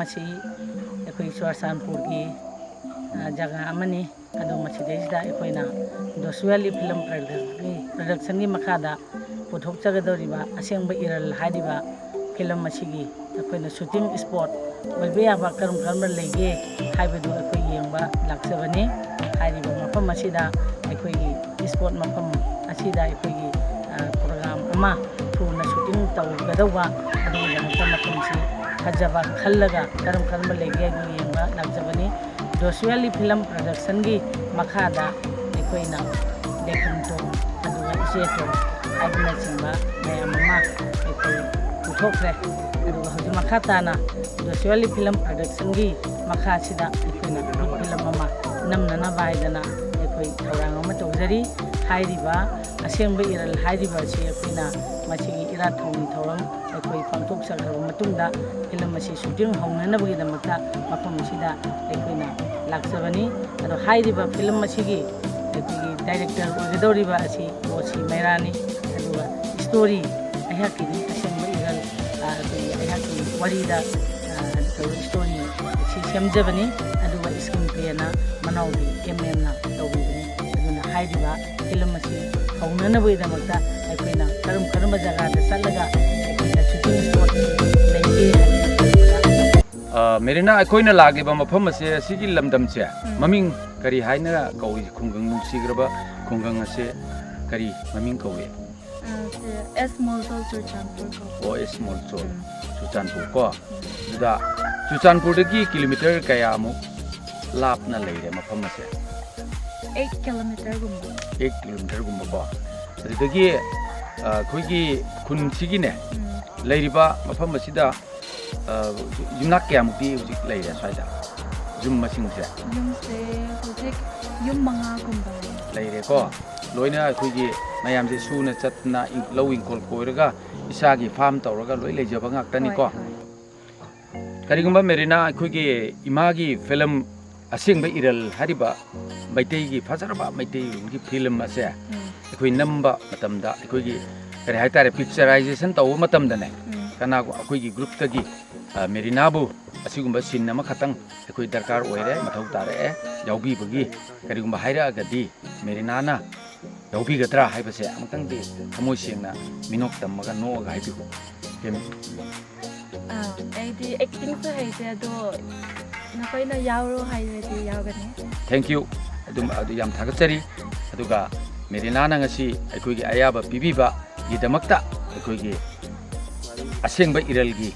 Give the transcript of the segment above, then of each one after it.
मसी अखोई चुरचांदपुर की जगह अमनी अदो मसीदेसिदा अखोइना दोसुअली फिल्म प्रोडक्शन की मखादा पुथोकचगदौरिबा असेंब इरल हादिबा फिल्म मसीगी अखोइना शूटिंग स्पॉट ओइबे याबा करम करम लेगे हाइबदु अखोइ येंबा लाक्सबनी हादिबा मफम मसीदा अखोइगी स्पॉट मफम असीदा अखोइगी प्रोग्राम अमा थुना शूटिंग तौगदौबा अदुगदमता मफमसी फजबा खल्लगा करम करम लेगे येंबा लाक्सबनी दोसुअली फिल्म प्रोडक्शन की मखादा अखोइना देखमतो अदुगा इसेतो हाइबना चिंबा मयाम अमा अखोइ पुथोकरे अदुगा हजु मखाताना दोसुअली फिल्म प्रोडक्शन की मखासिदा अखोइना फिल्म अमा नमनना बायदना अखोइ थौरांग अमा तौजरी हाइरिबा असेंब इरल हाइरिबा से अखोइना मसिगी इराथौनी थौरम अखोइ पांथोक सगरबा मतुंगदा फिल्म मसी शूटिंग हौननबगीदमक्ता मफम सिदा अखोइना लाक्सबनी अदो हाइरिबा फिल्म मसिगी अखोइगी डायरेक्टर ओइगदौरिबा असि ओसी मैरानी अदुगा स्टोरी अहाकी असेंब इरल अखोइ अहाकी वरीदा स्टोरी सि सेमजबनी अदुगा स्क्रीन प्लेना मनाउदी एमएमना तौबिबनी अदुना हाइरिबा फिल्म मसी हौननबगीदमक्ता अखोइना करम करम जगह चलगा अखोइना शूटिंग स्पॉट लेगे मेरेना अखोइना लागिबा मफम से सिगी लमदम से ममिंग करी हाइना कौई खुंगंग नुसिग्रबा खुंगंग असे करी ममिंग कौए एस मोलचोल चुरचांदपुर ओ एस मोलचोल चुरचांदपुर को दुदा चुरचांदपुर दगी किलोमीटर कयामु लापना लेरे मफम से 8 किलोमीटर गुम्बा 1 किलोमीटर गुम्बा को अदगी खोइगी खुन सिगिने लेरिबा मफम मसिदा युमना क्यामुक्ति हुजिक लेरे स्वाइदा जुम मसिंग से युम से हुजिक युम मंगा गुम्बा लेरे को लोइना खोइगी मयाम से सुना चतना लौ इंकोल कोइरगा इसागी फार्म तौरगा लोइ लेजबा ngaktani को करिगुम्बा मेरेना खोइगी इमागी फिल्म असेंब इरल हारिबा मैतेगी फजरबा मैतेगी फिल्म असे अखोइ नंबा मतमदा अखोइगी करि हाइतारे पिक्चराइजेशन तौ मतमदने कनागो अखोइगी ग्रुप तगी मेरिनाबु असिगुम्बा सीन अमा खतंग अखोइ दरकार ओइरे मथौ तारे याउबीबगी करिगुम्बा हाइरागदी मेरिनाना याउबीगद्रा हाइबसे अमतंगदि थमोइ सेंना मिनोक तमगा नोगा हाइबिगु केम आइदि एक्टिंग से हाइसे दो नकोइना यावरो हाइरेदि यावगने थैंक यू अदुम अदु याम थागचरी अदुगा मेरिनाना ngasi अखोइगी अयाबा पिबिबा गिदमक्ता अखोइगी असेंब इरलगी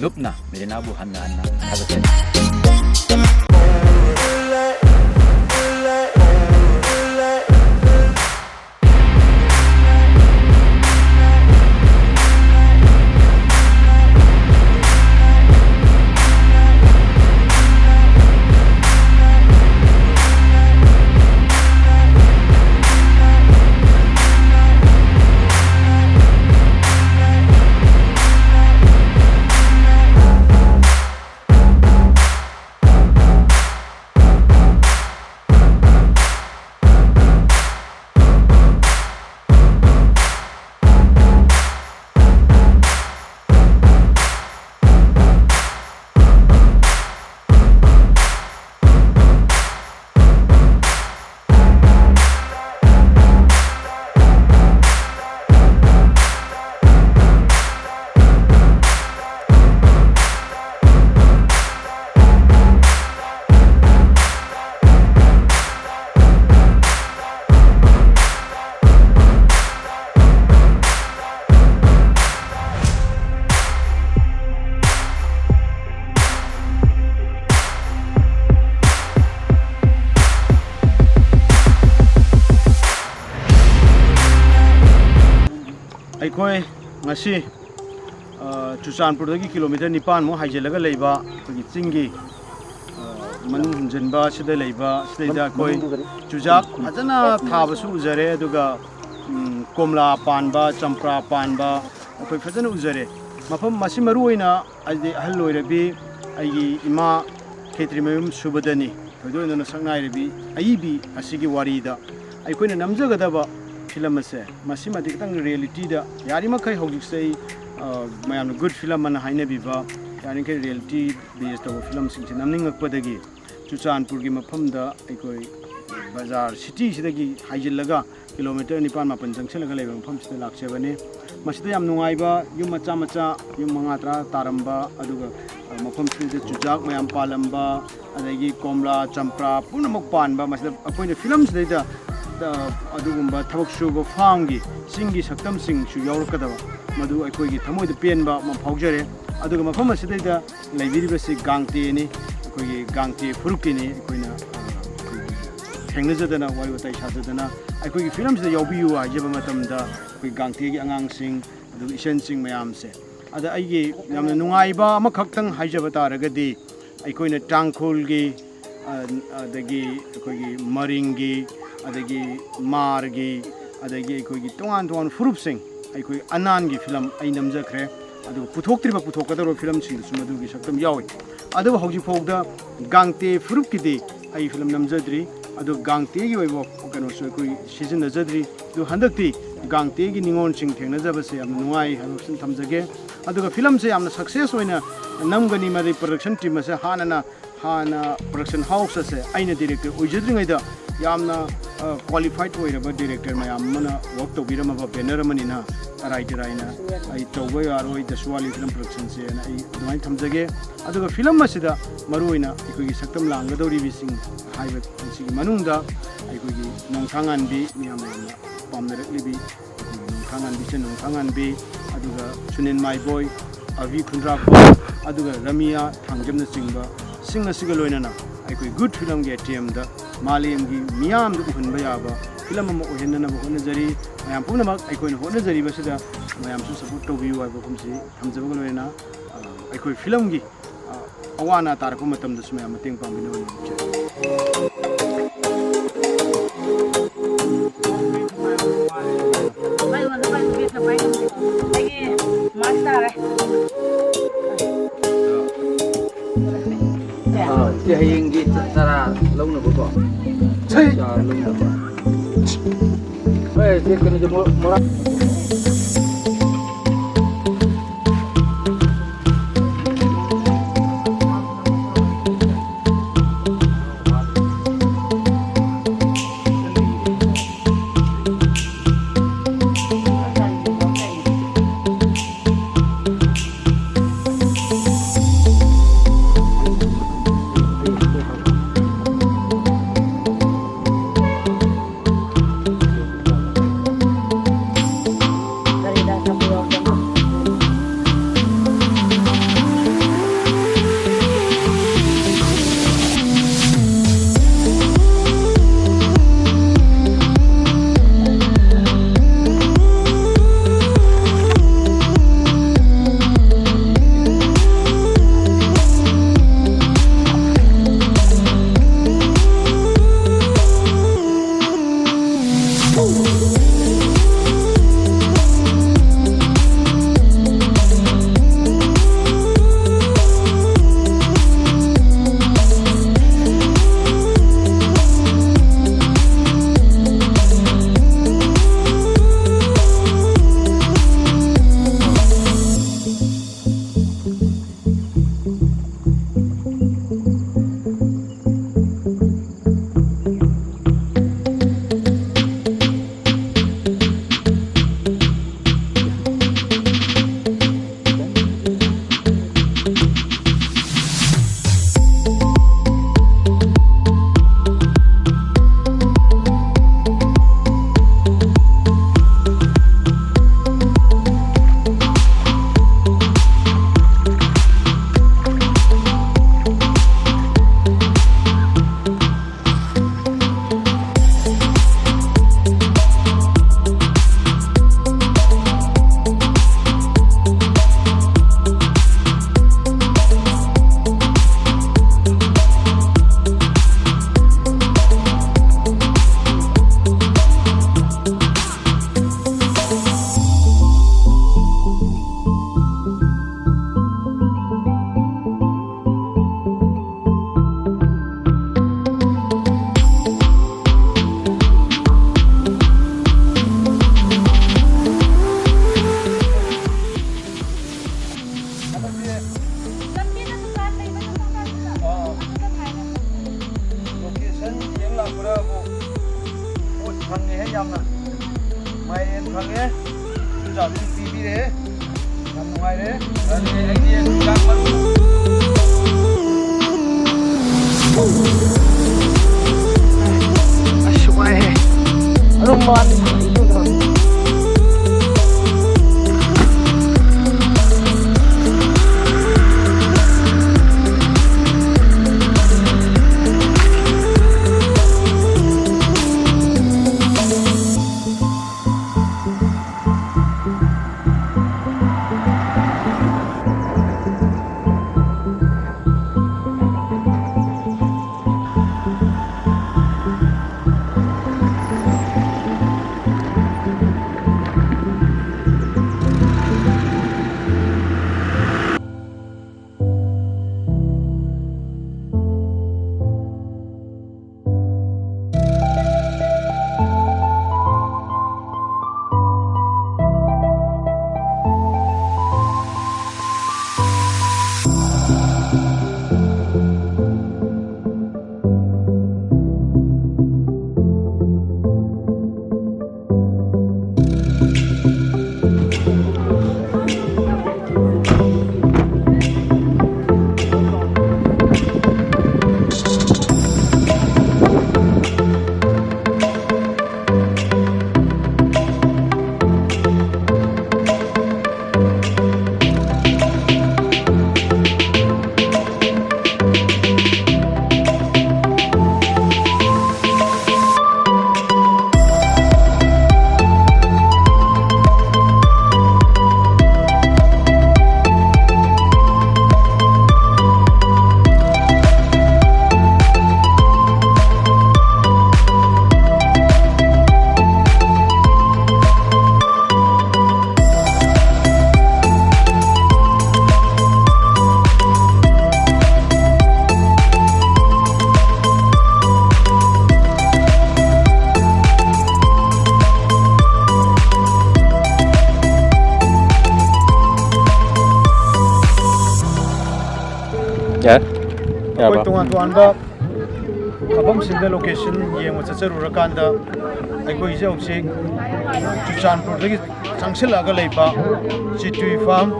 लुपना मेरिनाबु हन्ना हन्ना थागचरी ꯑꯩꯈꯣꯏ ꯉꯁꯤ ꯆꯨꯔꯆꯥꯟꯄꯨꯔꯗꯒꯤ ꯀꯤꯂꯣꯃꯤꯇꯔ 9 ꯍꯥꯏꯖꯤꯜꯂꯒ ꯂꯩꯕ ꯑꯩꯈꯣꯏꯒꯤ ꯆꯤꯡꯒꯤ ꯃꯅꯨꯡ ꯍꯨꯟꯖꯤꯟꯕ ꯁꯤꯗ ꯂꯩꯕ ꯁꯤꯗꯩꯗ ꯑꯩꯈꯣꯏ ꯆꯨꯖꯥꯛ ꯐꯖꯅ ꯊꯥꯕꯁꯨ ꯎꯖꯔꯦ ꯑꯗꯨꯒ ꯀꯣꯝꯂꯥ ꯄꯥꯟꯕ ꯆꯝꯄ꯭ꯔꯥ ꯄꯥꯟꯕ ꯑꯩꯈꯣꯏ ꯐꯖꯅ ꯎꯖꯔꯦ ꯃꯐꯝ ꯃꯁꯤ ꯃꯔꯨꯑꯣꯏꯅ ꯑꯩꯗꯤ ꯑꯍꯜ ꯑꯣꯏꯔꯕꯤ ꯑꯩꯒꯤ ꯏꯃꯥ ꯈꯦꯇ꯭ꯔꯤꯃꯌꯨꯝ ꯁꯨꯕꯗꯅꯤ ꯊꯣꯏꯗꯣꯛꯅ ꯁꯛꯅꯥꯏꯔꯕꯤ ꯑꯏꯕꯤ ꯑꯁꯤꯒꯤ ꯋꯥꯔꯤꯗ ꯑꯩꯈꯣꯏꯅ ꯅꯝꯖꯒꯗꯕ फिल्म से रियलिटी यारी मखै हौजिक से मयाम गुड फिल्म मन हाइनबीबा यानी रियलिटी बेस तब फिल्म सिंह नमनिंगपदगी चुचानपुर की मफमदा अखोई बाजार सिटी सिदगी हाइजिलगा किलोमीटर 9-10 जंक्शनलगा लेबा मफम सिदा लाक्चबने मसिदा याम नुंगाइबा युम मचा मचा युम मंगात्रा तारंबा अदुगा मफम सिदा चुजाक मयाम पालंबा अदगी कोमला चंप्रा पुनमक पानबा मसिदा अखोइना फिल्म सिदा अदुगुंबा थबक सुबा फार्मगी सिंगी सक्तम सिंग सु यावरकदबा मदु अखोइगी थमोइदा पेनबा मफाउजरे अदुगा मफम सिदा लेबिरिबसि गांगतेनी अखोइगी गांगते फुरुकिनी अखोइना थेंगनजदना वारि वताइ साजदना अखोइगी फिल्म सिदा यावबियु हाइजबा मतमदा अखोइ गांगतेगी अंगांगसिंग अदु इसेनसिंग मयामसे अदा अइगी यामना नुंगाइबा अमखक्तंग हाइजबा तारगदि अखोइना टांगखोलगी अदगी अखोइगी मरिंगी अदगी मारगी अदगी अखोइगी तोंगान तोंगान फुरुपसिंग अखोइ अनानगी फिल्म अइ नमजखरे अदु पुथोक्त्रिबा पुथोकदरो फिल्म सिंग सुमदुगी सक्तम यावि अदु हौजि फोगदा गांगते फुरुपकिदि अइ फिल्म नमजद्री अदु गांगतेगी ओइबो कनो सो अखोइ सिजनजद्री दु हंदक्ति गांगतेगी निंगोन सिंग थेंगनजबसे याम नुंगाइ हाबसिन थमजगे अदुगा फिल्म से यामना सक्सेस ओइना नमगनी मदि प्रोडक्शन टीम से हाना प्रोडक्शन हाउस से आइना डायरेक्टर ओइजद्रिङैदा यामना क्वालिफाइड ओइरबा डायरेक्टर मयाम मना वर्क तौबिरमबा बैनर मनिना राइटराइना आई तौबा यारोइ दसवाली फिल्म प्रोडक्शन से ना आई दुमाइन थमजगे अदुगा फिल्म मसिदा मरुइना अखोइगी सक्तम लांगदौरि बिसिंग हाइबा सिगी मनुंगदा अखोइगी नोंथांगानबी मियामना पामनरक्लिबी नोंथांगानबी से नोंथांगानबी अदुगा सुनिल माइबॉय अभी खुंद्राको अदुगा रमिया थांजमना चिंगबा सिंग असिगा लोइनाना अखोइ गुड फिल्म गे टीम दा मालेमगी मियाम दु उहनबा याबा फिल्म अमा ओहेनना होनजरी मयाम पुनमक अखोइना होनजरी बसिदा मयाम सु सपोर्ट तौबियु हाइबा कुमसि थमजबगा लोइना अखोइ फिल्म गी अवाना तारको मतम दस मयाम मतेंग पामिनो hinggi cara launa boko Sei launa dia kena jemur murah ꯌꯥꯝꯅ ꯃꯥꯏꯔꯦꯟ ꯐꯪꯉꯦ ꯆꯨꯖꯥꯛꯁꯨ ꯄꯤꯕꯤꯔꯦ ꯌꯥꯝ ꯅꯨꯡꯉꯥꯏꯔꯦ ꯑꯩꯗꯤ ꯆꯨꯖꯥꯛ ꯃꯔꯨ ꯑꯁ ꯋꯥꯏꯍꯦ ꯑꯗꯨꯝ ꯃꯥꯅꯤ ꯑꯩꯈꯣꯏ ꯇꯣꯉꯥꯟ ꯇꯣꯉꯥꯟꯕ ꯃꯐꯝꯁꯤꯡꯗ ꯂꯣꯀꯦꯁꯟ ꯌꯦꯡꯕ ꯆꯠꯆꯔꯨꯔꯀꯥꯟꯗ ꯑꯩꯈꯣꯏꯁꯦ ꯍꯧꯖꯤꯛ ꯆꯨꯔꯆꯥꯟꯄꯨꯔꯗꯒꯤ ꯆꯪꯁꯤꯜꯂꯛꯑꯒ ꯂꯩꯕ ꯆꯤꯇꯨꯏ ꯐꯥꯔꯝ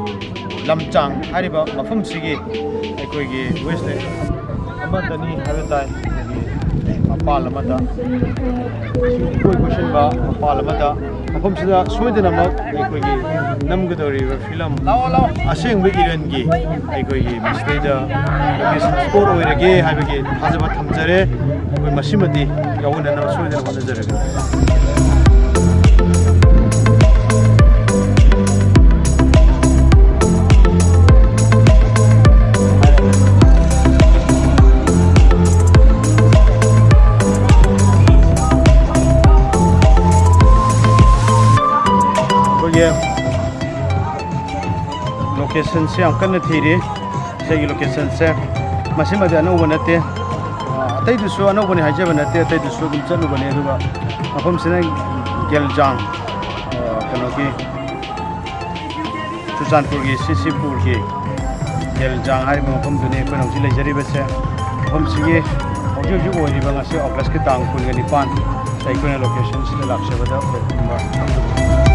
ꯂꯝꯆꯥꯡ ꯍꯥꯏꯔꯤꯕ ꯃꯐꯝꯁꯤꯒꯤ ꯑꯩꯈꯣꯏꯒꯤ ꯋꯦꯁ ꯑꯃꯗꯅꯤ ꯍꯥꯏꯕ ꯇꯥꯏ ꯑꯩꯈꯣꯏꯒꯤ ꯃꯄꯥꯟ ꯑꯃꯗ ꯏꯀꯣꯏ ꯀꯣꯏꯁꯤꯟꯕ ꯃꯄꯥꯟ ꯑꯃꯗ ꯃꯐꯝꯁꯤꯗ ꯁꯣꯏꯗꯅꯃꯛ ꯑꯩꯈꯣꯏꯒꯤ ꯅꯝꯒꯗꯧꯔꯤꯕ ꯐꯤꯂꯝ ꯑꯁꯦꯡꯕ ꯏꯔꯟꯒꯤ ꯑꯩꯈꯣꯏꯒꯤ ꯃꯁꯤꯗꯩꯗ ꯂꯣꯀꯦꯁꯟ ꯁ꯭ꯄꯣꯠ ꯑꯣꯏꯔꯒꯦ ꯍꯥꯏꯕꯒꯤ ꯊꯥꯖꯕ ꯊꯝꯖꯔꯦ ꯑꯩꯈꯣꯏ ꯃꯁꯤꯃꯗꯤ ꯌꯥꯎꯍꯟꯅꯅꯕ ꯁꯣꯏꯗꯅ ꯍꯣꯠꯅꯖꯔꯒꯦ लोकेशन से हम कन्न थीरी सेगी लोकेशन से मसिमदे अनौब नते अतैदुसु अनौबने हाइजब नते अतैदुसु गुम चलुबने दुगा मफम सिना गेलजांग कनोकी चुचानपुर की सिसिपुर की गेलजांग हारि मफम दुने कोन हौजि लेजरिबसे मफम सिगे हौजि हौजि ओइरिबा ngasi अगस्त की तांग 19 साइकोना लोकेशन सिना लाक्सबदा